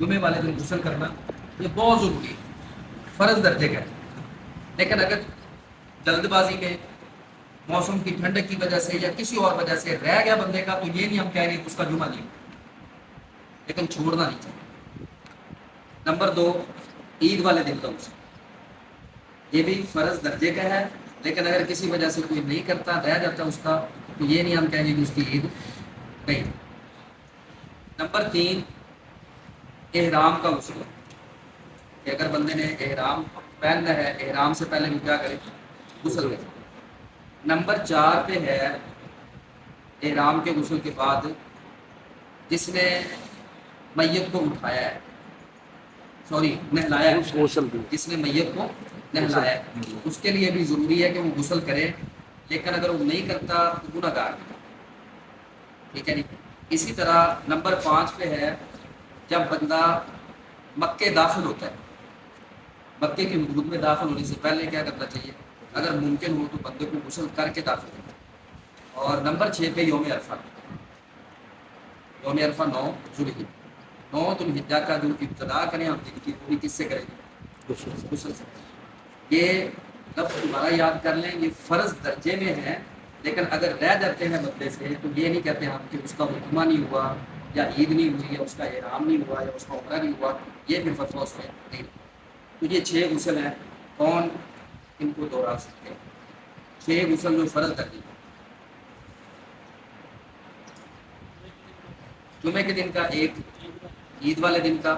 جمعے والے دن غسل کرنا یہ بہت ضروری ہے، فرض درجے کا ہے۔ لیکن اگر جلد بازی میں موسم کی ٹھنڈک کی وجہ سے یا کسی اور وجہ سے رہ گیا بندے کا، تو یہ نہیں ہم کہیں گے کہ اس کا جمعہ نہیں، لیکن چھوڑنا نہیں چاہیے۔ نمبر 2، عید والے دن کا غسل، یہ بھی فرض درجے کا ہے، لیکن اگر کسی وجہ سے کوئی نہیں کرتا، رہ جاتا اس کا، تو یہ نہیں ہم کہیں گے کہ اس کی عید نہیں۔ نمبر 3، احرام کا غسل، کہ اگر بندے نے احرام پہننا ہے، احرام سے پہلے وہ کیا کرے؟ غسل کرے۔ نمبر 4 پہ ہے احرام کے غسل کے بعد جس نے میت کو اٹھایا ہے، سوری نہلایا ہے، غسل بھی جس نے میت کو نہلایا ہے، اس کے لیے بھی ضروری ہے کہ وہ غسل کرے، لیکن اگر وہ نہیں کرتا تو گناہ گار ہے، ٹھیک ہے نہیں۔ اسی طرح نمبر 5 پہ ہے جب بندہ مکے داخل ہوتا ہے، مکے کی حدود میں داخل ہونے سے پہلے کیا کرنا چاہیے؟ اگر ممکن ہو تو بندے کو غسل کر کے داخل ہونا۔ اور نمبر 6 پہ یوم عرفہ، یوم عرفہ 9 ذوالحجہ، 9 ذوالحجہ کا جو ابتدا کریں ہم دن کی پوری کس سے کریں گے؟ غسل سے۔ یہ لفظ دوبارہ یاد کر لیں، یہ فرض درجے میں ہے، لیکن اگر رہ جاتے ہیں بندے سے تو یہ نہیں کہتے ہم کہ اس کا جمعہ نہیں ہوا یا عید نہیں ہوئی یا اس کا احرام نہیں ہوا یا اس کا عمرہ نہیں ہوا، یہ پھر فتویٰ اس میں نہیں۔ تو یہ 6 غسل ہیں، کون ان کو دوہرا سکتے ہیں؟ 6 غسل جو فرض درجے ہیں۔ جمعے کے دن کا ایک، عید والے دن کا،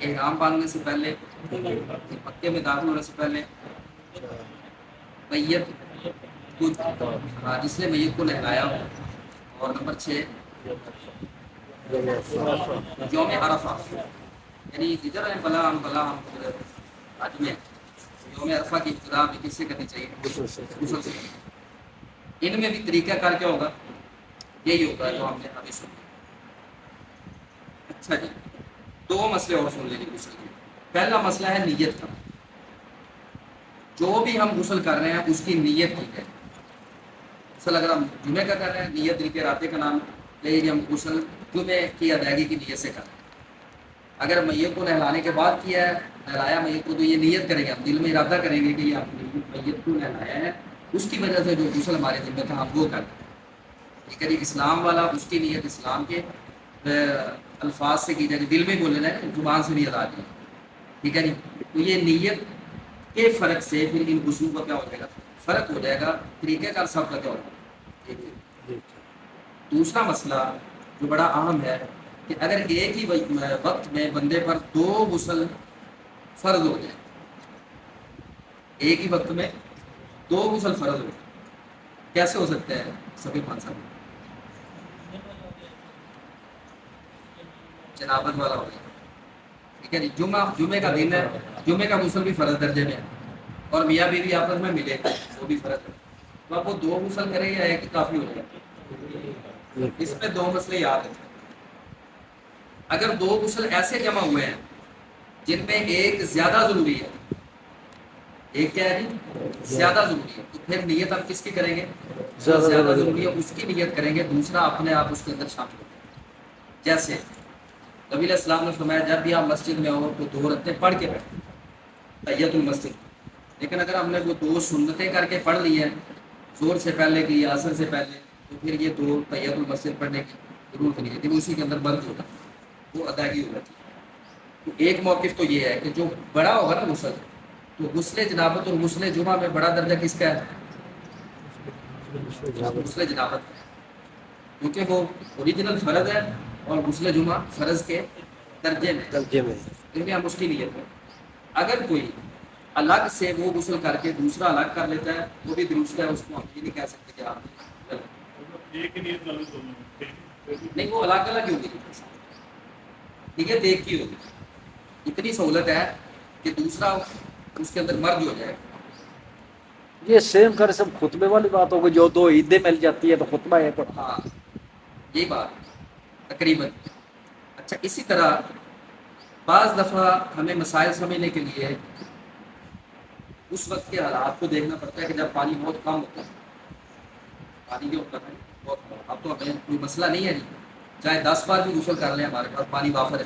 احرام باندھنے سے پہلے، پھر مکے میں داخل ہونے سے پہلے، میت کو، جس نے میت کو نہلایا ہو، اور نمبر 6 یوم عرفہ، یعنی ادھر ہے بلا ہم حج میں یوم عرفہ کی ابتدا بھی کس سے کرنی چاہیے؟ غسل سے۔ ان میں بھی طریقہ کار کیا ہوگا؟ یہی ہوگا جو ہم نے ابھی سنا۔ اچھا جی، 2 مسئلے اور سن لیجیے غسل کے۔ پہلا مسئلہ ہے نیت کا، جو بھی ہم غسل کر رہے ہیں اس کی نیت کی ہے۔ غسل اگر ہم جمعے کا کر رہے ہیں، نیت دل کے ارادے کا نام ہے کہ ہم غسل جمعے کی ادائیگی کی نیت سے کر رہے ہیں۔ اگر میت کو نہلانے کے بعد کیا ہے، نہلایا میت کو، تو یہ نیت کریں گے، ہم دل میں ارادہ کریں گے کہ یہ ہم نے میت کو نہلایا ہے، اس کی وجہ سے جو غسل ہمارے دل میں تھا ہم وہ کر رہے ہیں۔ ٹھیک ہے جی، اسلام والا اس کی نیت اسلام کے الفاظ سے کی جائے، دل میں بولنا ہے، زبان سے نہیں ادا کی۔ ٹھیک ہے جی، تو یہ نیت کے فرق سے پھر ان غسلوں کا کیا ہو جائے گا؟ فرق ہو جائے گا، طریقہ کار سب کا کیا ہوگا؟ ایک ہے۔ دوسرا مسئلہ جو بڑا اہم ہے کہ اگر ایک ہی وقت میں بندے پر 2 غسل فرض ہو جائے، ایک ہی وقت میں 2 غسل فرض ہو جائے، کیسے ہو سکتا ہے؟ سبھی مان صاحب جنابت والا ہو گیا، ٹھیک ہے جی، جمعے کا دن ہے، جمعے کا غسل بھی فرض درجے میں ہے، اور میاں بیوی آپس میں ملے وہ بھی فرض ہے، تو اب وہ 2 غسل کریں یا ایک ہی کافی ہو جائے؟ اس میں 2 مسئلے یاد ہیں۔ اگر 2 غسل ایسے جمع ہوئے ہیں جن میں ایک زیادہ ضروری ہے، ایک کیا ہے جی؟ زیادہ ضروری ہے، تو پھر نیت ہم کس کی کریں گے؟ زیادہ ضروری ہے اس کی نیت کریں گے، دوسرا اپنے آپ اس کے اندر شامل ہوگا۔ جیسے نبی علیہ السلام نے فرمایا جب بھی آپ مسجد میں ہو تو 2 رکعتیں پڑھ کے بیٹھیں، تحیۃ المسجد۔ لیکن اگر ہم نے وہ 2 سنتیں کر کے پڑھ لی ہیں، زور سے پہلے کی یا عصر سے پہلے، تو پھر یہ 2 تحیۃ المسجد پڑھنے کی ضرورت نہیں ہے، وہ اسی کے اندر بند ہوگا، وہ ادائیگی ہو جاتی ہے۔ تو ایک موقف تو یہ ہے کہ جو بڑا ہوگا نا غسل، تو غسل جنابت اور غسل جمعہ میں بڑا درجہ کس کا ہے؟ غسل جنابت کا ہے، کیونکہ وہ اوریجنل فرض ہے، اور غسل جمعہ فرض کے درجے میں، کیونکہ ہم اس کی نیت کریں۔ اگر کوئی الگ سے وہ غسل کر کے دوسرا الگ کر لیتا ہے وہ بھی درست ہے، اس کو ہم یہ نہیں کہہ سکتے کہ آپ نہیں، وہ الگ الگ ہی ہوگی، نیت ایک ہی ہوگی۔ اتنی سہولت ہے کہ دوسرا اس کے اندر مرج ہو جائے گا۔ یہ سیم کر سب خطبے والی بات ہوگی، جو 2 عیدیں مل جاتی ہے تو خطبہ ہے پر۔ ہاں یہی بات تقریباً۔ اچھا، اسی طرح بعض دفعہ ہمیں مسائل سمجھنے کے لیے اس وقت کے حالات کو دیکھنا پڑتا ہے کہ جب پانی بہت کم ہوتا ہے، پانی جو ہوتا ہے بہت کم، اب تو ہمیں کوئی مسئلہ نہیں ہے جی، چاہے 10 بار بھی غسل کر لیں ہمارے پاس پانی وافر ہے،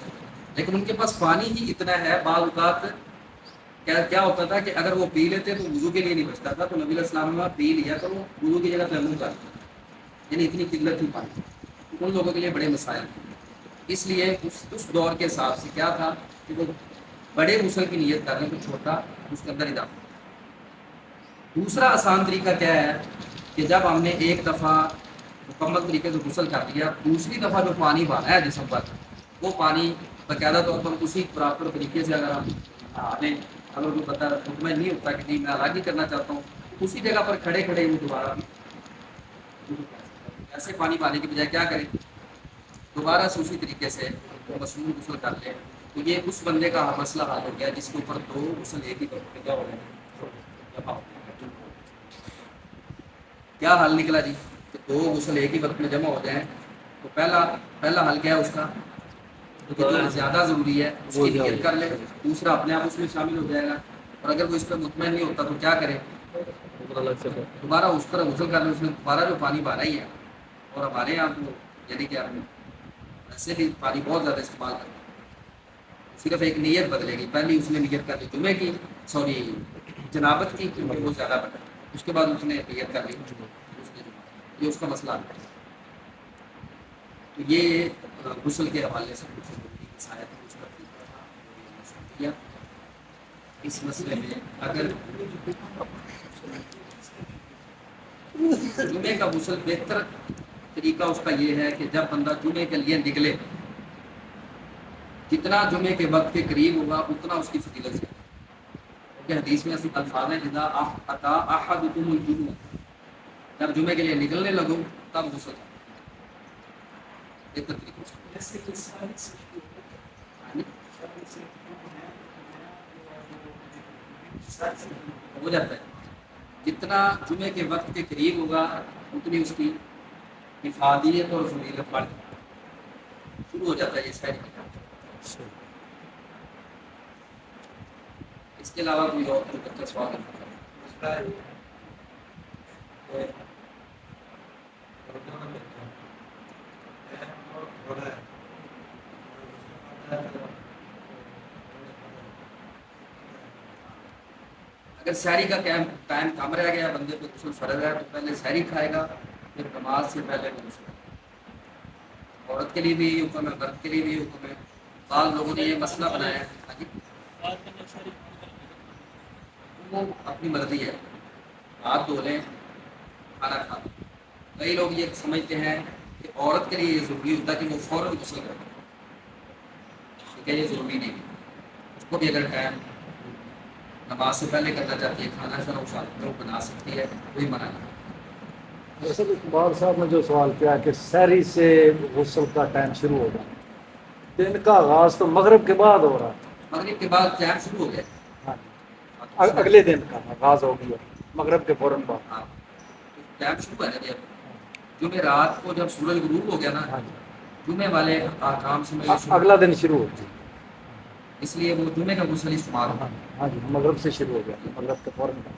لیکن ان کے پاس پانی ہی اتنا ہے، بعض اوقات کیا ہوتا تھا کہ اگر وہ پی لیتے تو وضو کے لیے نہیں بچتا تھا، تو نبی علیہ السلام نے پی لیا تو وہ وضو کی جگہ تیمم کر دیا، یعنی اتنی قلت ہی پانی، ان لوگوں کے لیے بڑے مسائل تھے۔ اس لیے اس دور کے حساب سے کیا تھا کہ وہ بڑے غسل کی نیت کر لیں تو چھوٹا اس کے اندر اضافہ۔ دوسرا آسان طریقہ کیا ہے کہ جب ہم نے ایک دفعہ مکمل طریقے سے غسل کر لیا، دوسری دفعہ جو پانی بہانا ہے جسم پر، وہ پانی باقاعدہ طور پر اسی پراپر طریقے سے اگر ہم نہا لیں، اگر کوئی بندہ مطمئن نہیں ہوتا کہ نہیں میں الگ ہی کرنا چاہتا ہوں، اسی جگہ پر کھڑے کھڑے وہ دوبارہ ایسے پانی پانے کی بجائے کیا کریں، دوبارہ سے اسی طریقے سے مصنوعی غسل کر لیں، تو یہ اس بندے کا مسئلہ حل ہو گیا جس کے اوپر دو غسل ایک ہی وقت میں کیا ہو گئے۔ کیا حل نکلا جی کہ دو غسل ایک ہی وقت میں جمع ہو جائیں؟ تو پہلا حل کیا ہے اس کا کہ جو زیادہ ضروری ہے اس کی نیت کر لے، دوسرا اپنے آپ اس میں شامل ہو جائے گا، اور اگر وہ اس پہ مطمئن نہیں ہوتا تو کیا کرے، دوبارہ اس طرح غسل کر لے، اس میں دوبارہ جو پانی بہانا ہی ہے۔ اور ہمارے یہاں تو یعنی کہ ایسے بھی پانی بہت زیادہ استعمال کرتے ہیں، صرف ایک نیت بدلے گی، پہلی اس نے نیت کر لی جمعے کی، سوری جنابت کی، کیونکہ وہ زیادہ بڑا، اس کے بعد اس نے نیت کر لی یہ اس کا مسئلہ ہے۔ تو یہ غسل کے حوالے سے اس مسئلے میں اگر جمعے کا غسل بہتر طریقہ اس کا یہ ہے کہ جب بندہ جمعے کے لیے نکلے، جتنا جمعے کے وقت کے قریب ہوگا اتنا اس کی فضیلت ہے، کیونکہ حدیث میں ایسی الفاظ ہیں اذا اتی احدکم الجمعہ، جب جمعے کے لیے نکلنے لگو تب غسل بہتر طریقے سے ہو جاتا ہے، جتنا جمعے کے وقت کے قریب ہوگا اتنی اس کی افادیت اور فضیلت بڑھ شروع ہو جاتا ہے یہ ساری۔ اس کے علاوہ کوئی اور بچہ سوال ہے؟ اگر سحری کا ٹائم کم رہ گیا، بندے کو غسل فرض ہے تو پہلے سحری کھائے گا، پھر نماز سے پہلے غسل۔ عورت کے لیے بھی یہ حکم ہے، مرد کے لیے بھی یہ حکم ہے، بعض لوگوں نے یہ مسئلہ بنایا ہے وہ اپنی مرضی ہے، ہاتھ دھو لیں کھانا کھا لیں۔ کئی لوگ یہ سمجھتے ہیں کہ عورت کے لیے یہ ضروری ہوتا ہے کہ وہ فوراً غسل کرے، ٹھیک ہے یہ ضروری نہیں ہے، اس کو بھی اگر ٹائم نماز سے پہلے کرنا چاہتی ہے، کھانا شروع بنا سکتی ہے، کوئی منع نہیں۔ ویسے اقبال صاحب نے جو سوال کیا کہ سحری سے غسل کا ٹائم شروع ہو گیا، دن کا آغاز تو مغرب کے بعد ہو رہا تھا، مغرب کے بعد ٹائم شروع ہو گیا، ہاں اگلے دن کا آغاز ہو گیا مغرب کے فوراً بعد، ہاں ٹائم شروع ہے نا جی۔ جمعے رات کو جب سورج غروب ہو گیا نا، ہاں جی جمعے والے احکام سے میں اگلا دن شروع ہو گیا، اس لیے وہ جمعے کا غسل استعمال ہوتا ہے۔ ہاں جی مغرب سے شروع ہو گیا، مغرب کے فوراً بعد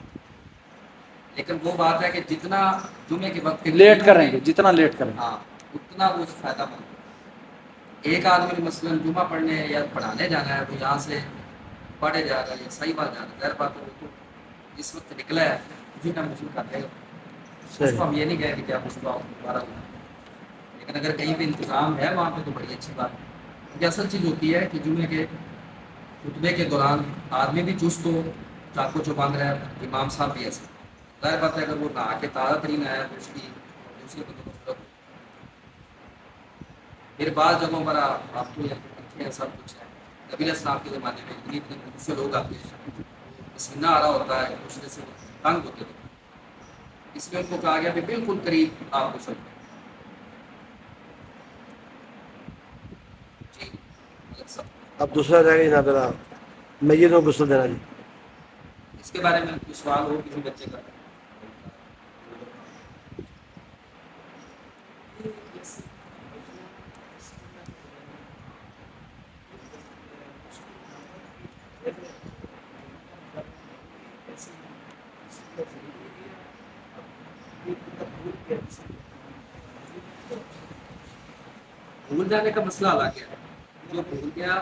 لیکن وہ بات ہے کہ جتنا جمعے کے وقت کے لیٹ کریں گے، جتنا لیٹ کریں گے ہاں اتنا وہ فائدہ مند ہے۔ ایک آدمی مثلاً جمعہ پڑھنے یا پڑھانے جانا ہے تو یہاں سے پڑھے جا رہا ہے، صحیح بات جانا ہے، ظاہر بات ہے وہ تو جس وقت نکلا ہے اسی ٹائم غسل کر دے گا، اس کو ہم یہ نہیں کہیں کہ کیا غسل آپ دوبارہ کریں، لیکن اگر کہیں پہ انتظام ہے وہاں پہ تو بڑی اچھی بات ہے، کیونکہ اصل چیز ہوتی ہے کہ جمعے کے خطبے کے دوران آدمی بھی چست ہو، چاقو چوبند رہے، امام صاحب بھی ایسے، ظاہر بات ہے اگر وہ نہا کے تازہ ترین آیا تو اس کی دوسرے بندوں کو فرق ہو۔ پھر بعض جگہوں پر آپ کو یہ سب کچھ ہے، نبی علیہ السلام کے زمانے میں اتنی سے لوگ آتے ہیں، پسینہ آ رہا ہوتا ہے دوسرے سے تنگ ہوتے ہیں، اس لیے ان کو کہا گیا کہ بالکل قریب آپ غسل کریں۔ جی اب دوسرا رہ گا جناب میت کو غسل دینا جی۔ اس کے بارے میں کوئی سوال ہو کسی بچے کا؟ بھول جانے کا مسئلہ الگ ہے، جو بھول گیا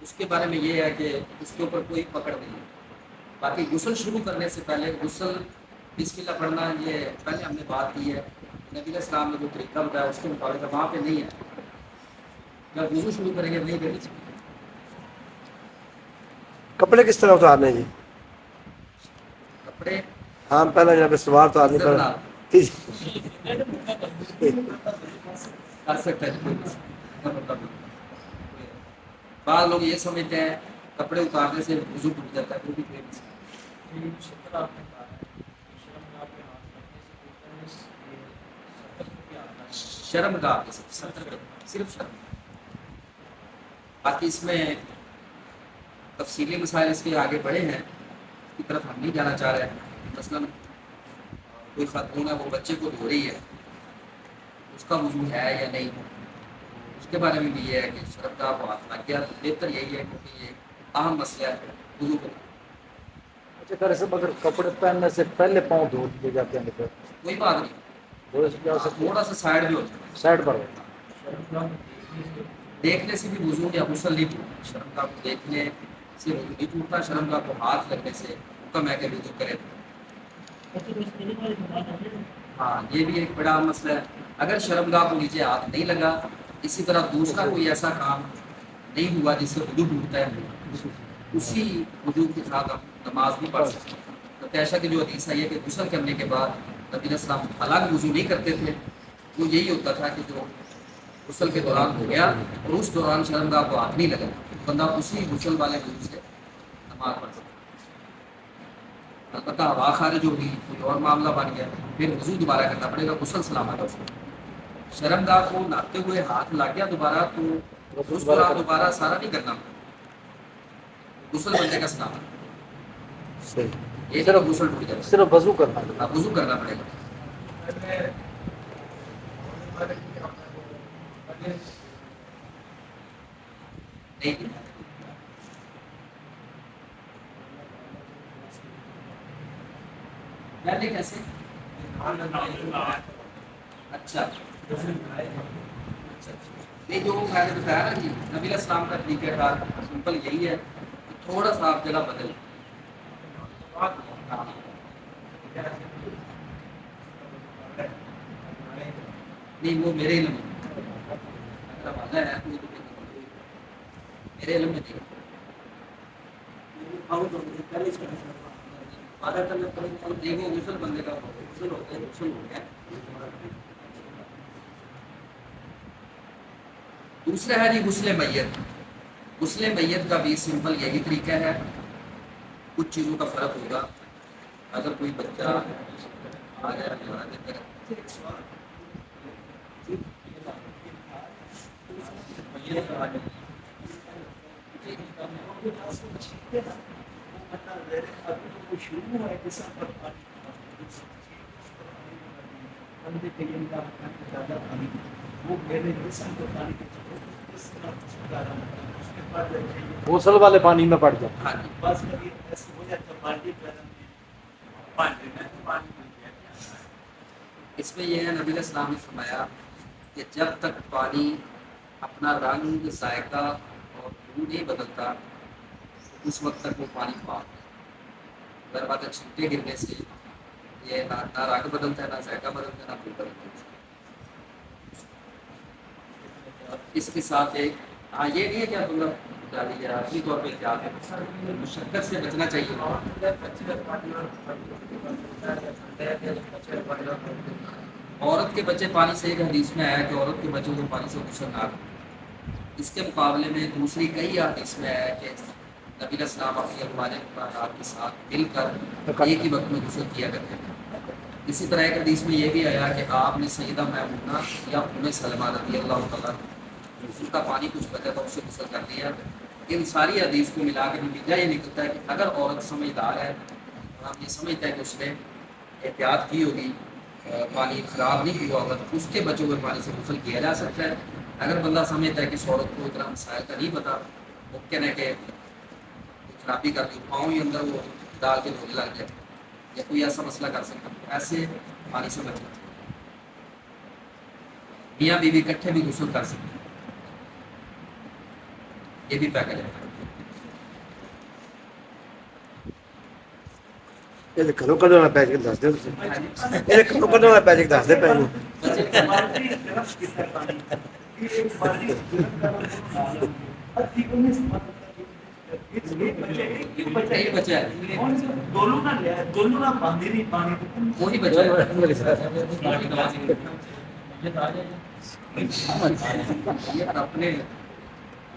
اس کے بارے میں یہ ہے کہ اس کے اوپر کوئی پکڑ نہیں ہے. باقی غسل شروع کرنے سے پہلے غسل بسم اللہ پڑھنا یہ پہلے ہم نے بات کی ہے. نبی علیہ السلام نے جو طریقہ بتایا اس کے مطابق وہاں پہ نہیں ہے. جب وضو شروع کریں گے نہیں کرنی چاہیے. کپڑے کس طرح اتارنے ہیں جی؟ کپڑے ہاں پہلے جب سوار تو آدمی پر کر سکتا ہے کوئی نہیں. بعض لوگ یہ سمجھتے ہیں کپڑے اتارنے سے وضو ٹوٹ جاتا ہے. وہ بھی کوئی نہیں. شرم گاہ کے صرف شرم. باقی اس میں تفصیلی مسائل اس کے آگے بڑھے ہیں, اس کی طرف ہم نہیں جانا چاہ رہے ہیں. مثلاً کوئی خاتون ہے وہ بچے کو دھو رہی ہے, اس کا وضو ہے یا نہیں, اس کے بارے میں بھی یہ ہے کہ شرم گاہ کو ہاتھ لگ گیا تو بہتر یہی ہے کیونکہ یہ اہم مسئلہ ہے وضو کو. اچھا طرح سے مگر کپڑے پہننے سے پہلے پاؤں دھو دیے جاتے ہیں تو کوئی بات نہیں, تھوڑا سا سائڈ بھی ہو جائے. سائڈ پر ہو. دیکھنے سے بھی وضو یا غسل نہیں ٹوٹتا. شرم گاہ کو دیکھنے سے وضو نہیں ٹوٹتا. شرم گاہ کو ہاتھ لگنے سے حکم ہے کہ وضو کرے. ہاں یہ بھی ایک بڑا مسئلہ ہے. اگر شرم گاہ کو نیچے ہاتھ نہیں لگا, اسی طرح دوسرا کوئی ایسا کام نہیں ہوا جس سے وضو ٹوٹتا ہے, اسی وضو کے ساتھ ہم نماز بھی پڑھ سکتے ہیں. تو عائشہ کی جو حدیث ہے کہ غسل کرنے کے بعد نبی علیہ السلام الگ وضو نہیں کرتے تھے. وہ یہی ہوتا تھا کہ جو غسل کے دوران ہو گیا اور اس دوران شرم گاہ کو ہاتھ نہیں لگا, بندہ اسی غسل والے وضو سے نماز پڑھ سکتا. البتہ ہوا خارج ہوگی, کوئی اور معاملہ بن گیا, پھر وضو دوبارہ کرنا پڑے گا. غسل سلامت ہو. شرم گاہ کو ناپتے ہوئے ہاتھ لگ گیا دوبارہ تو اس دوران دوبارہ سارا نہیں کرنا, غسل بندے کا سلامت. یہ صرف غسل ٹوٹ جائے, صرف وضو کرنا ہے. وضو کرنا پڑے گا. نہیں پہلے کیسے؟ اچھا نہیں, جو میں نے بتایا نا جی نبی علیہ السلام کا طریقہ کار سمپل یہی ہے کہ تھوڑا سا آپ جگہ بدل. نہیں وہ میرے علم میں ہے, میرے علم میں نہیں. نہیں وہ غسل بندے کا غسل ہو گیا, غسل ہو گیا. دوسرا ہے جی غسل میت. غسل میت کا بھی سمپل یہی طریقہ ہے. کچھ چیزوں کا فرق ہوگا. اگر کوئی بچہ آ جائے غسل والے پانی میں پڑ جائے. ہاں جی, اس میں یہ ہے نبی علیہ السلام نے فرمایا کہ جب تک پانی اپنا رنگ, ذائقہ اور بو نہیں بدلتا اس وقت تک وہ پانی پاک ہے. اگر بات چھینٹے گرنے سے یہ نہ رنگ بدلتا ہے, نہ ذائقہ بدلتا ہے, نہ بو بدلتا ہے. اس کے ساتھ ایک ہاں یہ نہیں ہے کہ عبداللہ ڈالی ہے اپنی طور پہ احتیاط ہے, مشقت سے بچنا چاہیے. عورت کے بچے پانی سے, ایک حدیث میں آیا کہ عورت کے بچوں کو پانی سے غسل نہ کریں. اس کے مقابلے میں دوسری کئی حدیث میں آیا کہ نبی علیہ السلام اپنی ازواج مطہرات کے ساتھ مل کر ایک ہی وقت میں غسل کیا کرتے تھے. اسی طرح ایک حدیث میں یہ بھی آیا کہ آپ نے سیدہ میمونہ یا ام سلمہ رضی اللہ تعالیٰ اس کا پانی کچھ بچا تھا, اس سے غسل کر لیا. ان ساری حدیث کو ملا کے نتیجہ یہ نکلتا ہے کہ اگر عورت سمجھدار ہے اور ہم یہ سمجھتا ہے کہ اس نے احتیاط کی ہوگی, پانی خراب نہیں ہوا ہوگا, تو اس کے بچے ہوئے پانی سے غسل کیا جا سکتا ہے. اگر بندہ سمجھتا ہے کہ اس عورت کو اتنا مسائل کا نہیں پتا, ممکن ہے کہ خرابی کر دی, پاؤں ہی اندر وہ ڈال کے دھونے لگ جائے, یا کوئی ایسا مسئلہ کر سکتا ہے, ایسے پانی سے بچنا چاہیے. میاں بیوی اکٹھے بھی غسل کر سکتے ہیں, یہ بھی پیکج ہے. یہ گھروں کھڈن والا پیچ دس دو یہ گھروں کھڈن والا پیچ دس دے پے نوں نہیں بچا ہے وہی بچا ہے اپنے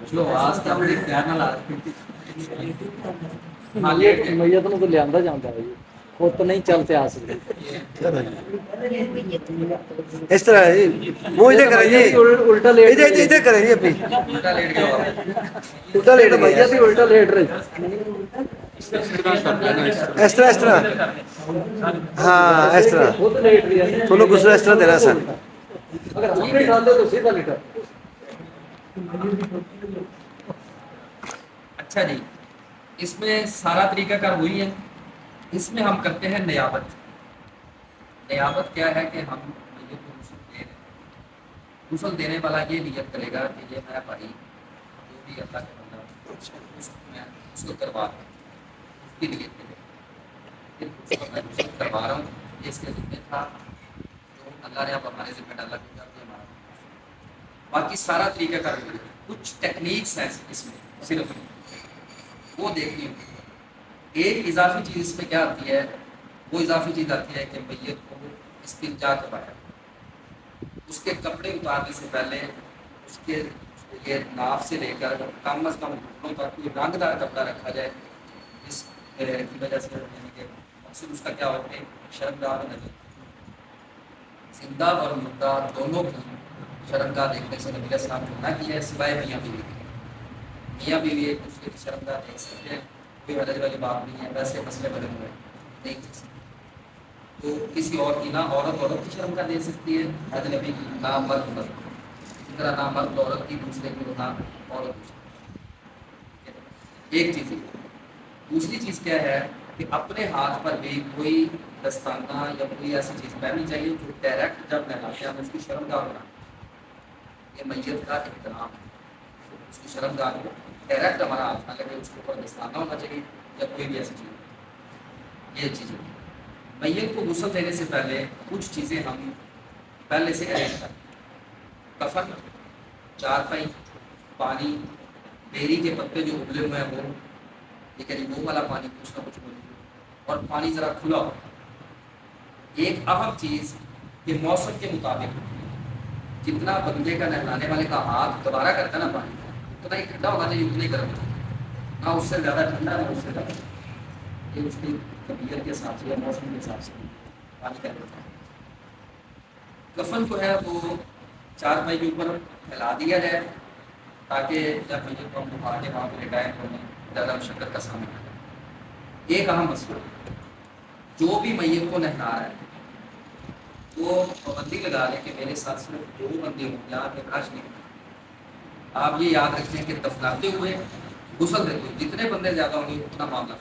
جو آواز تھا بڑی پیار نہ لا میت نوں تو لیا جاتا ہے جی خود تو نہیں چلتے آ سکتے اس طرح ہے جی منہ ادھر کریں جی الٹا لیٹ ادھر ادھر کریں جی اپنی الٹا لیٹ گیا ہوا۔ الٹا لیٹ گئے میت ہی الٹا لیٹ رہی اس طرح ہاں اس طرح خود لیٹ رہی ہے تھوڑا غسل اس طرح دینا سر اگر ہم نہیں ڈالتے تو سیدھا لیٹا اچھا جی اس میں سارا طریقہ کار وہی ہے اس میں ہم کرتے ہیں نیابت نیابت کیا ہے کہ ہم میت کو غسل دے رہے ہیں غسل دینے والا یہ نیت کرے گا کہ یہ میرا بھائی جو بھی اللہ کے بندہ اس کو میں غسل کروا رہا ہوں اس کی نیت کرے گا کہ اس کو میں غسل کروا رہا ہوں یہ اس کے ذمہ تھا جو اللہ نے اب ہمارے ذمہ ڈالا کہ ہمارا باقی سارا طریقہ کار وہی ہے کچھ ٹیکنیکس ہیں اس میں صرف وہ دیکھنی ہوتی ہے ایک اضافی چیز اس میں کیا آتی ہے وہ اضافی چیز آتی ہے کہ میت کو استنجا کروایا اس کے کپڑے اتارنے سے پہلے اس کے یہ ناف سے لے کر کم از کم گھٹنوں تک کوئی رنگ دار کپڑا رکھا جائے جس کی وجہ سے یعنی کہ مقصد اس کا کیا ہوتا ہے شرمگاہ میں نظر زندہ اور مردہ دونوں کی شرمگاہ دیکھنے سے نبی علیہ السلام نے منع کیا ہے سوائے میاں بیوی میاں بیوی ایک دوسرے کی شرمگاہ دیکھ سکتے ہیں کوئی حرج والی بات نہیں ہے ویسے مسئلے بنے ہوئے نہیں دیکھ سکتے تو کسی اور کی نہ عورت کی شرمگاہ دیکھ سکتی ہے اجنبی کی نہ مرد مرد اسی طرح نہ مرد عورت کی دوسرے کی نہ عورت دوسرے ایک چیز دوسری چیز کیا ہے کہ اپنے ہاتھ پر بھی کوئی دستانہ یا کوئی ایسی چیز پہننی چاہیے جو ڈائریکٹ جب نہلاتے ہیں ہم اس کی شرمگاہ بنا یہ میت کا احترام ہے اس کی شرمگاہ کو ڈائریکٹ ہمارا ہاتھ نہ لگے اس کے اوپر دستانہ ہونا چاہیے یا کوئی بھی ایسی چیز یہ چیز ہے میت کو غسل دینے سے پہلے کچھ چیزیں ہم پہلے سے ارینج کریں کفن چارپائی پانی بیری کے پتے جو ابلے ہوئے ہیں وہ ٹھیک ہے جی وہ والا پانی کچھ نہ کچھ موجود اور پانی ذرا کھلا ہو ایک اہم چیز کہ موسم کے مطابق جتنا بندے کا نہلانے والے کا ہاتھ دوبارہ کرتا ہے نا پانی اتنا ہی ٹھنڈا ہونا چاہیے اتنا ہی گرم نہ اس سے زیادہ ٹھنڈا نہ اس سے زیادہ یہ اس کی طبیعت کے حساب سے یا موسم کے حساب سے پانی کا ہوتا ہے کفن جو ہے وہ چارپائی کے اوپر پھیلا دیا جائے تاکہ جب میت کو ہم اٹھا کے وہاں پہ لٹائیں تو ہمیں زیادہ مشقت کا سامنا کرے ایک اہم مسئلہ جو بھی میت کو نہلا رہا ہے وہ پابندی لگا لیں کہ میرے ساتھ صرف 2 بندے ہوں یہاں پہ رش نہیں آپ یہ یاد رکھیں کہ دفناتے ہوئے غسل دیتے ہوئے جتنے بندے زیادہ ہوں گے اتنا معاملہ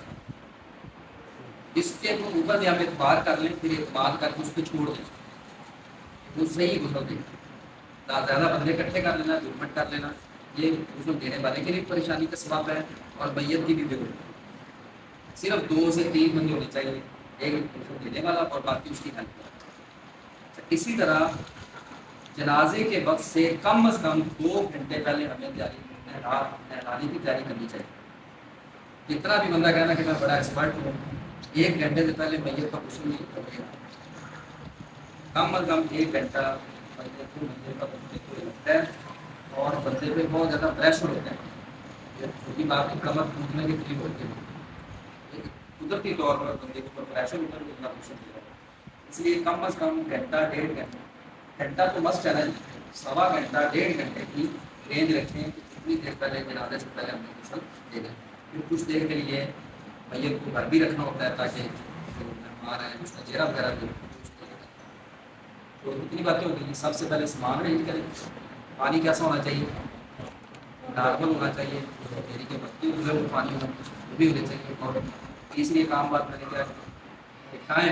اس کے اوپر بھی ہم اعتبار کر لیں پھر اعتماد کر کے اس پہ چھوڑ دیں وہ صحیح غسل دیں زیادہ بندے اکٹھے کر لینا جھوٹمٹ کر لینا یہ غسل دینے والے کے لیے پریشانی کا سبب ہے اور میت کی بھی ضرورت صرف 2 سے 3 بندے ہونے چاہیے ایک غسل دینے والا اور باقی اس کی ہیلپ اسی طرح جنازے کے وقت سے کم از کم 2 گھنٹے پہلے ہمیں نہلانے کی تیاری کرنی چاہیے جتنا بھی بندہ کہنا کہ میں بڑا ایکسپرٹ ہوں 1 گھنٹے سے پہلے میت کا غسل نہیں کرے گا کم از کم 1 گھنٹہ میت کا غسل لگتا ہے اور بندے پہ بہت زیادہ پریشر ہوتا ہے چھوٹی بات کی کمر ٹوٹنے کے قریب ہوتی ہے قدرتی طور پر بندے کے اوپر پریشر ہوتا ہے اتنا غسل دے رہا ہے اس لیے کم از کم گھنٹہ 1.5 گھنٹہ تو مسٹ ہے نا 1.25 گھنٹہ 1.5 گھنٹے کی رینج رکھیں اتنی دیر پہلے جنازے سے پہلے ہم نے غسل دے دیں پھر کچھ دیر کے لیے میت کو گھر بھی رکھنا ہوتا ہے تاکہ جو مہمان ہیں اس کا چہرہ وغیرہ بھی تو اتنی باتیں ہوتی ہیں سب سے پہلے سامان ارینج کریں پانی کیسا ہونا چاہیے نارمل ہونا چاہیے میری کے بچے بزرگ پانی ہو وہ بھی ہونے چاہیے اور تیسری کام بات میں نے کیا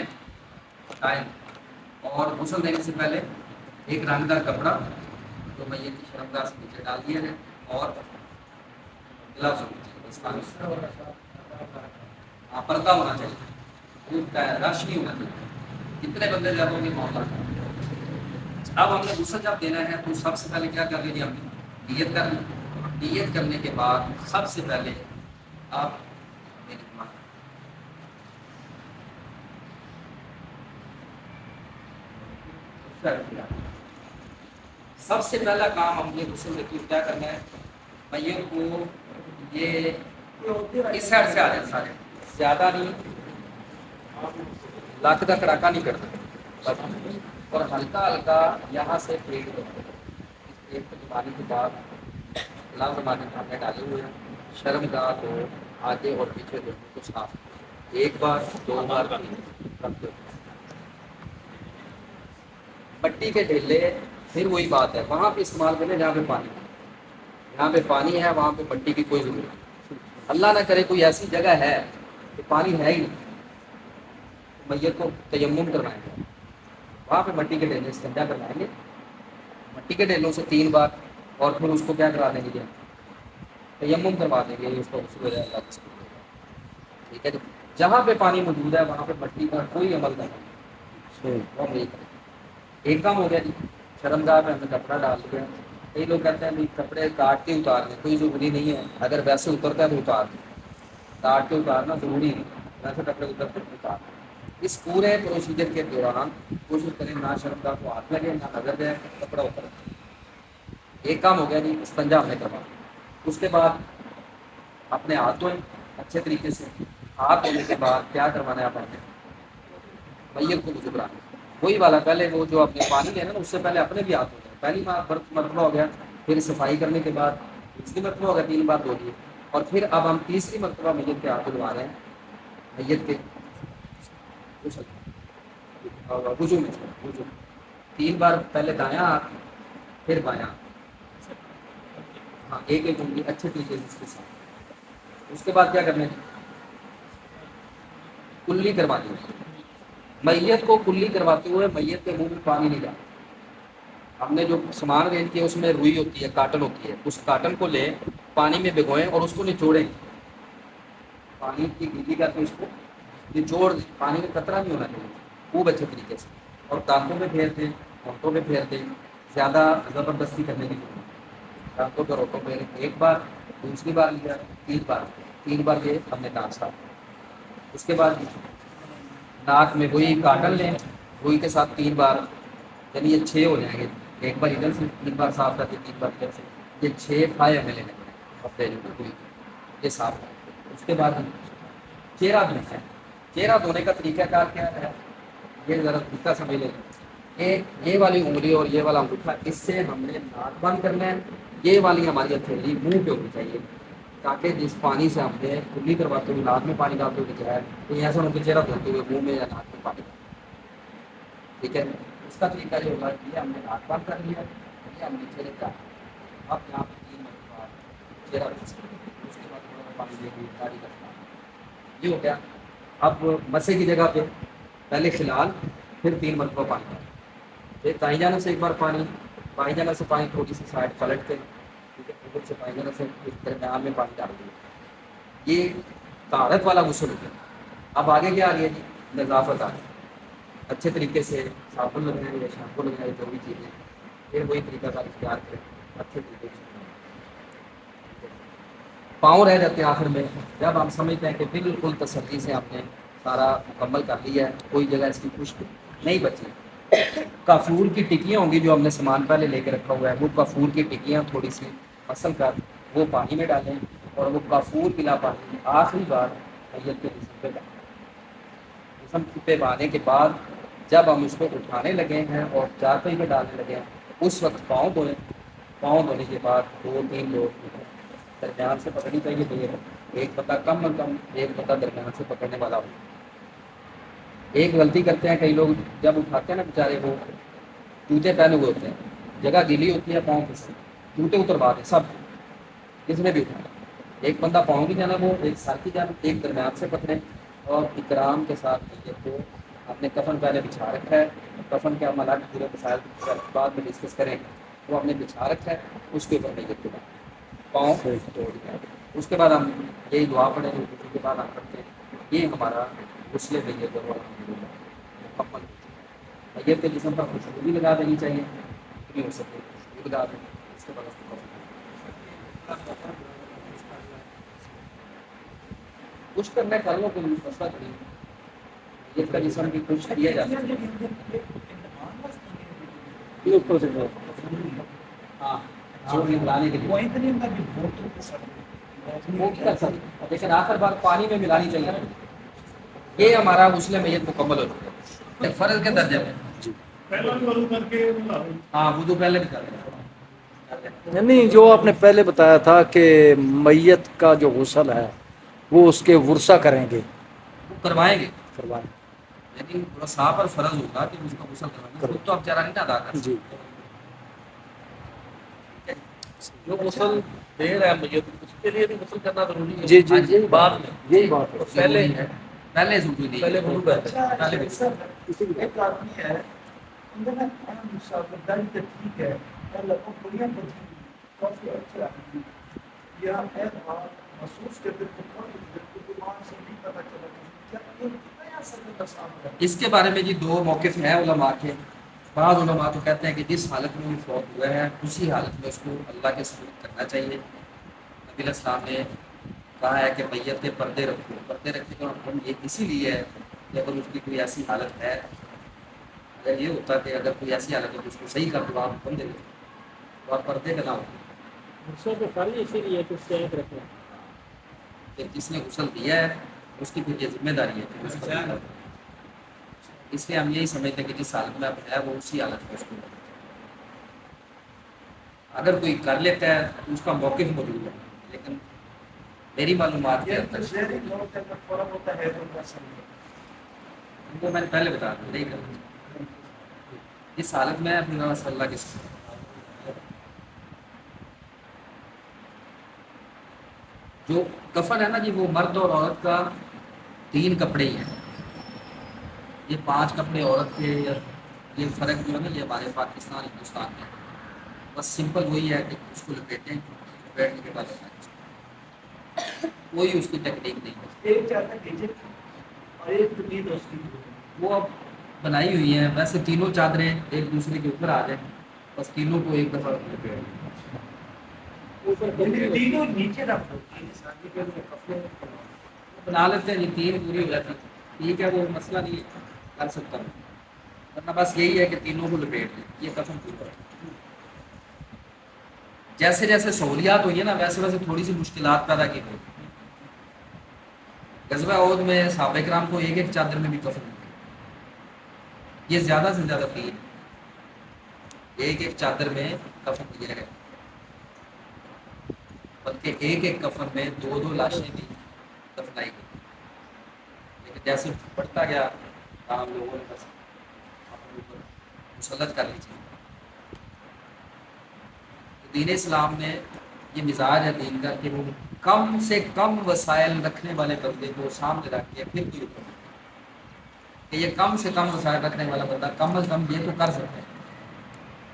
ٹائم اور غسل دینے سے پہلے ایک رنگ دار کپڑا تو میت کی شرمگاہ سے نیچے ڈال دیا جائے اور گلوز ہونا چاہیے پردہ ہونا چاہیے ٹوٹتا ہے، رش نہیں ہونا چاہیے، کتنے بندے زیادہ ہوں گے موت آ جائے۔ اب ہم نے غسل جب دینا ہے تو سب سے پہلے کیا کر لیں، ہم نے نیت کر لی، نیت کرنے کے بعد سب سے پہلے آپ سب سے پہلا کام ہم نے غسل دیتے ہوئے کیا کرنا ہے، میت کو یہ اس سائڈ سے آ جائے سارے، زیادہ نہیں، لاکھ کا کڑاکا نہیں کرنا، اور ہلکا ہلکا یہاں سے پیٹ دو، اس پیٹ کو دبانے کے بعد لفظ زبان میں ڈالے ہوئے ہیں، شرم گاہ کو آگے اور پیچھے دونوں کو صاف، ایک بار، دو بار، رکھ دو۔ مٹی کے ڈھیلے پھر وہی بات ہے، وہاں پہ استعمال کریں جہاں پہ پانی ہے، جہاں پہ پانی ہے وہاں پہ مٹی کی کوئی ضرورت نہیں۔ اللہ نہ کرے کوئی ایسی جگہ ہے کہ پانی ہے ہی نہیں، میت کو تیمم کروائیں گے، وہاں پہ مٹی کے ڈھیلے استنجا کروائیں گے، مٹی کے ڈھیلوں سے 3 بار، اور پھر اس کو کیا کرا دیں گے، تیمم کروا دیں گے، اس کو ٹھیک ہے جی۔ جہاں پہ پانی موجود ہے وہاں پہ مٹی کا کوئی عمل نہیں، صحیح۔ وہ ہم یہی کریں۔ ایک کام ہو گیا جی، شرم گاہ پہ ہم نے کپڑا ڈال دیا، کئی لوگ کہتے ہیں کپڑے کاٹ کے اتار دیں، کوئی ضروری نہیں ہے، اگر ویسے اترتا ہے تو اتار دیں، کاٹ کے اتارنا ضروری نہیں، ویسے کپڑے اترتے ہیں اتار دیں۔ اس پورے پروسیجر کے دوران کوشش کریں نہ شرم گاہ کو ہاتھ لگے، نہ نظر دے، کپڑا اتر۔ ایک کام ہو گیا جی، استنجا ہم نے کروا، اس کے بعد اپنے ہاتھ دھوئیں اچھے طریقے سے، ہاتھ دھونے کے بعد کیا کروانا ہے آپ نے، میت کو وضو کرانا، وہی والا پہلے وہ جو اپنے پانی ہے نا اس سے پہلے اپنے بھی ہاتھ دھوتے ہیں، پہلی مرتبہ ہو گیا، پھر صفائی کرنے کے بعد دوسری مرتبہ ہو گیا، 3 بار دھو لیے، اور پھر اب ہم تیسری مرتبہ میت کے ہاتھ دھلوا رہے ہیں، میت کے وضو میں، وضو 3 بار، پہلے دایاں ہاتھ پھر بایاں ہاتھ، ہاں ایک ایک انگلی اچھے طریقے سے اس کے ساتھ۔ اس کے بعد کیا کرنا ہے، کلی کروانی ہے، میت کو کلی کرواتے ہوئے میت کے منہ میں پانی نہیں ڈالنا۔ ہم نے جو سامان ارینج کیا اس میں روئی ہوتی ہے، کاٹن ہوتی ہے، اس کاٹن کو لیں، پانی میں بھگوئیں اور اس کو نچوڑیں، پانی کی گیلی کر کے اس کو نچوڑ دیں، پانی میں قطرہ نہیں ہونا چاہیے، خوب اچھے طریقے سے، اور دانتوں پہ پھیر دیں، ہونٹوں پہ پھیر دیں، زیادہ زبردستی کرنے کی ضرورت نہیں، دانتوں پہ ہونٹوں پہ ایک بار، دوسری بار لیا، 3 بار یہ ہم نے دانت صاف۔ اس کے بعد ناک میں وہی کاٹن لیں، روئی کے ساتھ 3 بار، یعنی یہ 6 ہو جائیں گے، ایک بار ادھر سے 3 بار صاف کر کے 3 بار ادھر سے، یہ 6 پھائے ہمیں لینے پڑیں کپڑے جو روئی کے، یہ صاف ہے۔ اس کے بعد چہرہ دھونا ہے، چہرہ دھونے کا طریقہ کار کیا ہے، یہ ذرا طریقہ سمجھ لیں، یہ والی انگلی اور یہ والا انگوٹھا، اس سے ہم نے ناک بند کرنا ہے، یہ والی ہماری ہتھیلی منہ پہ ہونی چاہیے، تاکہ جس پانی سے ہم نے کلی کرواتے ہوئے ناک میں پانی ڈالتے ہوئے دکھایا ہے تو ایسا ان کے چہرہ دھوتے ہوئے منہ میں یا ناک میں پانی ڈالتے، ٹھیک ہے۔ اس کا طریقہ یہ ہوگا کہ ہم نے ناک بند کر لیا، یہ ہم نے چہرے کا، اب یہاں پہ 3 مرتبہ چہرہ دھو سکتے ہیں، اس کے بعد تھوڑا سا پانی دے کے داڑھی کرنا، یہ ہو گیا۔ اب مسے کی جگہ پہ پہلے خلال، پھر 3 مرتبہ پانی ڈالنا، پھر دائیں جانب سے ایک بار پانی، بائیں جانب سے پانی تھوڑی سی سائڈ پلٹ کے، ٹھیک ہے، اوپر سے بائیں جانب سے درمیان میں پانی ڈال دیا، یہ طہارت والا غسل ہو گیا۔ اب آگے کیا آ رہی ہے جی، نظافت آ رہی ہے، اچھے طریقے سے صابن لگائیں یا شیمپو لگائیں، جو بھی چیزیں، پھر وہی طریقہ کار اختیار کریں اچھے طریقے سے۔ پاؤں رہ جاتے ہیں آخر میں، جب ہم سمجھتے ہیں کہ بالکل تسلی سے ہم نے سارا مکمل کر لیا ہے، کوئی جگہ اس کی خشک نہیں بچی، کافور کی ٹکیاں ہوں گی جو ہم نے سامان پہلے لے کے رکھا ہوا ہے، وہ کافور کی ٹکیاں تھوڑی سی مسل کر وہ پانی میں ڈالیں، اور وہ کافور ملا پانی آخری بار میت کے جسم پہ ڈالیں۔ جسم پہ بہانے کے بعد جب ہم اس کو اٹھانے لگے ہیں اور چارپائی میں ڈالنے لگے ہیں اس وقت پاؤں دھوئیں، پاؤں دھونے کے بعد 2-3 لوگ درمیان سے پکڑنی چاہیے، تو یہ ایک بندہ کم از کم ایک بندہ درمیان سے پکڑنے والا ہو۔ ایک غلطی کرتے ہیں کئی لوگ، جب اٹھاتے ہیں نا بیچارے، وہ جوتے پہنے ہوئے ہوتے ہیں، جگہ گیلی ہوتی ہے پاؤں کی، جوتے اتروا دیں سب، جس نے بھی اٹھایا، ایک بندہ پاؤں کی جانب ہو، ایک سر کی جانب، ایک درمیان سے پکڑیں، اور اکرام کے ساتھ میت کو، آپ نے کفن پہلے بچھا رکھا ہے، کفن کے ہم الگ پورے مسائل بعد میں ڈسکس کریں، وہ ہم نے بچھا رکھا ہے، اس کے اوپر میت کو پاؤں توڑ دیا، اس کے بعد ہم یہی دعا پڑھیں گے، اس کے بعد ہم کرتے ہیں، یہ ہمارا غسل میت اور مکمل میت کے جسم پر خوشبو بھی لگا دینی چاہیے، نہیں ہو سکے خوشبو لگا دیں، اس کے بعد اس کو کچھ کرنا ہے کر لو، کوئی مسئلہ نہیں، میت کا جسم بھی کچھ کیا جاتا ہے. یہ اوپر سے جاؤ. ہاں جو بھی ملانے کے لیے وہ بھی کر سکتے ہیں، لیکن آخر بار پانی میں ملانی چاہیے. یہ ہمارا غسل میت مکمل ہو چکا ہے فرض کے درجے میں. جی. ہاں وضو پہلے بھی کر لیں. یعنی جو آپ نے پہلے بتایا تھا کہ میت کا جو غسل ہے وہ اس کے ورثہ کریں گے، وہ کروائیں گے، کروائیں. لیکن صاحب پر فرض ہوگا کہ اس کا غسل کروانا، خود تو آپ چارہ نہیں ادا کر جی. سکتے. جو غسل دے رہا ہے میت اس کے لیے بھی غسل کرنا ضروری ہے. جی جی ہاں جی، یہی بعد بات میں یہی بات ہے. اور پہلے پہلے ضروری نہیں پہلے ہے. وضو کرتے ہیں. پہلے بھی اسی لیے ایک آدمی ہے اندر نا مسافرداری تو ٹھیک ہے اللہ کو بڑھیا بدھی کافی اچھا آدمی یا ہے بات محسوس کرتے تو کافی بیمار سے نہیں پتہ چلا کیا یہ کتنا اثر کا ساتھ ہے. اس کے بارے میں جی دو موقف ہیں علماء کے. بعض علماء تو کہتے ہیں کہ جس حالت میں وہ فوت ہوا ہے اسی حالت میں اس کو اللہ کے سپرد کرنا چاہیے. نبی علیہ السلام نے کہا ہے کہ میت کے پردے رکھو. پردے رکھنے کا حکم یہ اسی لیے ہے کہ اگر اس کی کوئی ایسی حالت ہے، اگر یہ ہوتا کہ اگر کوئی ایسی حالت ہے تو اس کو صحیح کر دو، آپ حکم دے دو تو آپ پردے کا نہ ہو. غسل تو فرض اسی لیے کہ اس سے ایک رکھنا. کہ جس نے غسل دیا ہے اس کی پھر یہ ذمہ داری ہے کہ اس کا غسل. اس لیے ہم یہی سمجھتے ہیں کہ جس حالت میں اب ہے وہ اسی حالت میں اس کو کرنا. اگر کوئی کر لیتا ہے تو اس کا موقف موجود ہے، لیکن میری معلومات کے یہ حد تو تک زہری طور پر اگر تھوڑا ہوتا ہے تو کر سکتے ان کو میں نے پہلے بتا دیا نہیں کرنا. اس حالت میں اپنے نام صلی اللہ کے ساتھ جو کفن ہے نا جی، وہ مرد اور عورت کا 3 کپڑے ہی ہیں. یہ 5 کپڑے عورت کے، یہ فرق جو ہے نا یہ ہمارے پاکستان ہندوستان میں بس سمپل وہی ہے کہ اس کو لپیٹیں، لپیٹنے کے بعد کوئی اس کی ٹیکنیک نہیں ہے. ایک چاہتا ہے ڈیجٹ اور ایک نیند اس کی وہ اب بنائی ہوئی ہیں ویسے تینوں چادریں ایک دوسرے کے اوپر آ جائیں، بس تینوں کو ایک دفعہ لپیٹ دیں. تینوں نیچے رکھ دو شادی کے لیے کپڑے بنا لیتے ہیں جی 3 پوری ہو جاتی. ٹھیک ہے وہ مسئلہ نہیں ہے، کر سکتا ہوں، ورنہ بس یہی ہے کہ تینوں کو لپیٹ دیں. یہ کفن پورا ہے. جیسے جیسے سہولیات ہوئی ہیں نا ویسے ویسے تھوڑی سی مشکلات پیدا کی گئی. غزوہ احد میں صحابہ کرام کو ایک ایک چادر میں بھی کفن ملا. یہ زیادہ سے زیادہ تھی، ایک ایک چادر میں کفن دیا گیا، بلکہ ایک ایک کفن میں 2 لاشیں بھی دفنائی گئی. لیکن جیسے بڑھتا گیا عام لوگوں نے بس اپنے اوپر مسلط کر لی تھی. دین اسلام میں یہ مزاج ہے دین کا کہ وہ کم سے کم وسائل رکھنے والے بندے کو سامنے رکھ کے پھر بھی اوپر کہ یہ کم سے کم وسائل رکھنے والا بندہ کم از کم یہ تو کر سکتا ہے.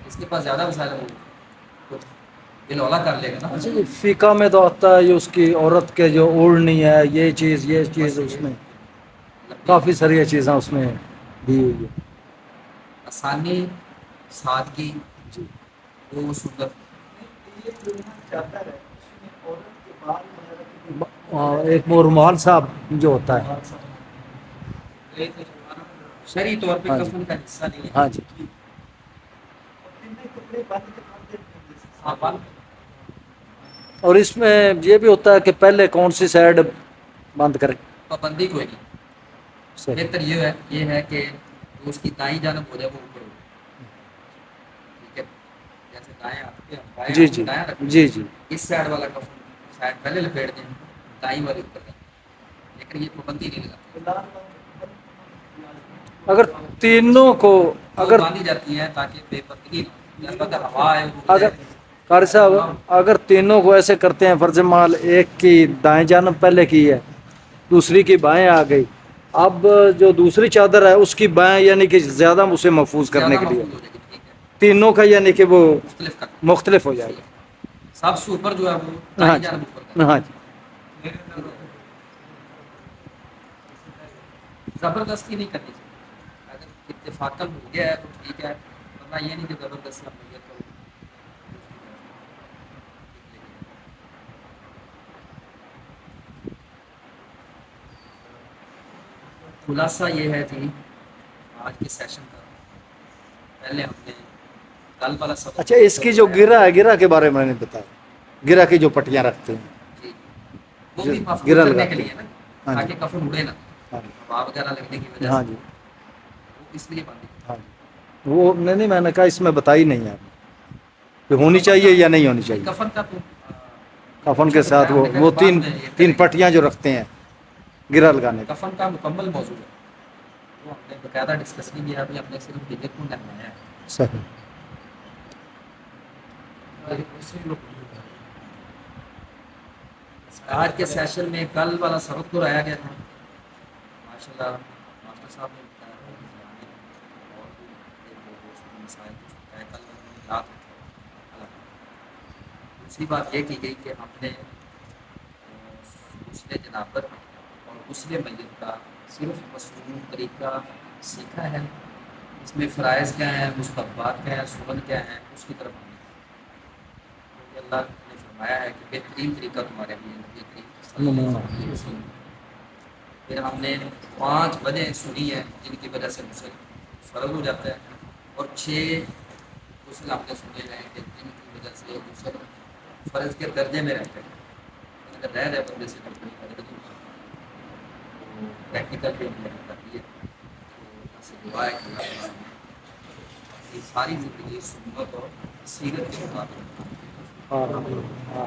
اس کے پاس زیادہ وسائل ہوں تو دل اولا کر لے گا نا. اچھا جی. فقہ میں تو آتا ہے یہ اس کی عورت کے جو اوڑھنی ہے یہ چیز اس میں کافی ساری چیزیں اس میں دی ہوئی ہے. آسانی، سادگی، جی. وہ سنت. یہ جو چاہتا ہے اس میں عورت کے بال وغیرہ کی ایک وہ رومال صاحب جو ہوتا ہے. شرعی طور پہ ہاں جی. کفن کا حصہ نہیں ہے. ہاں جی. کپڑے بند کے کپڑے ہاں بند. اور اس میں یہ بھی ہوتا ہے کہ پہلے کون سی سائڈ بند کریں. پابندی کوئی نہیں. صحیح. بہتر یہ ہے کہ جو اس کی دائیں جانب ہو جائے وہ اوپر ہو. ٹھیک ہے، جیسے دائیں ہاتھ پہ بائیں جی ہاتھ جی پہ دائیں رکھیں، جی جی. اس سائڈ والا کفن سائڈ پہلے لپیٹ دیں، دائیں والی اوپر رکھیں. لیکن یہ پابندی نہیں لگاتی. اگر تینوں کو وہ اگر باندھی جاتی ہے تاکہ بے پردگی نہ ہو. البتہ ہوا ہے وہ اگر جائے. قاری صاحب اگر تینوں کو ایسے کرتے ہیں فرض مال ایک کی دائیں جانب پہلے کی ہے دوسری کی بائیں آ گئی، اب جو دوسری چادر ہے اس کی بائیں یعنی کہ زیادہ اسے محفوظ کرنے زیادہ کے لیے محفوظ ہو جائے گی. ٹھیک ہے، تینوں کا یعنی کہ وہ مختلف کر مختلف ہو جائے گا. سب سے اوپر جو ہے وہ ہاں دائیں جی. جانب اوپر کر. ہاں جی. زبردستی نہیں کرنی چاہیے. اگر اتفاقاً ہو گیا ہے تو ٹھیک ہے, ورنہ یہ نہیں کہ زبردستی ہم نیت کو. خلاصہ یہ ہے جی آج کے سیشن کا. پہلے ہم نے کل والا سبق اچھا اس کی جو گرا ہے, گرا کے بارے میں نے بتایا, گرا کی جو پٹیاں رکھتے ہیں, جی وہ بھی محفوظ گرا کرنے کے لگاتے لیے ہیں. نا, ہاں جی, تاکہ کفن اڑے نا, ہاں جی, ہوا وغیرہ لگنے کی وجہ ہاں سے جی, وہ اس لیے باندھی. ہاں جی. وہ نہیں میں نے کہا اس میں بتائی نہیں ہے کہ ہونی کفن چاہیے کا یا نہیں ہونی چاہیے. کفن کا تو کفن اچھا کے ساتھ بتایا ہم نے, وہ پھر بعد میں یہ تین کریں گے. پٹیاں جو رکھتے ہیں گرا لگانے کی. کفن کا مکمل موضوع ہے, وہ ہم نے باقاعدہ ڈسکس نہیں کیا, ابھی ہم نے صرف نیت کو لگایا ہے. صحیح. آج کے سیشن میں کل والا سبق تو رہا گیا تھا ماشاء اللہ. ماسٹر صاحب نے بتایا تھا کہ جانے اور بھی ایک دو دوست مسائل کچھ بتایا کل انہوں نے یاد رکھا. دوسری بات یہ کی گئی کہ ہم نے غسل جنابت اور غسل میت کا صرف مصنون طریقہ سیکھا ہے. اس میں فرائض کیا ہیں, مستحبات کیا ہیں, سنن کیا ہیں, اس کی طرف ہم نے, کیونکہ اللہ نے فرمایا ہے کہ بہترین طریقہ تمہارے لیے نبی کریم صلی اللہ علیہ وسلم. پھر ہم نے 5 وجہ سنی ہیں جن کی وجہ سے غسل فرض ہو جاتا ہے, اور 6 غسل ہم نے سنے ہیں کہ جن کی وجہ سے غسل فرض کے درجے میں رہتے ہیں. اگر رہ رہے بندے سے کرتے ہیں پریکٹیکل بھی ہم نے کر دی ہے. تو اللہ سے دعا ہے کہ اللہ تعالیٰ ہمیں اپنی ساری زندگی سنت اور سیرت کے مطابق ہاں, ہاں.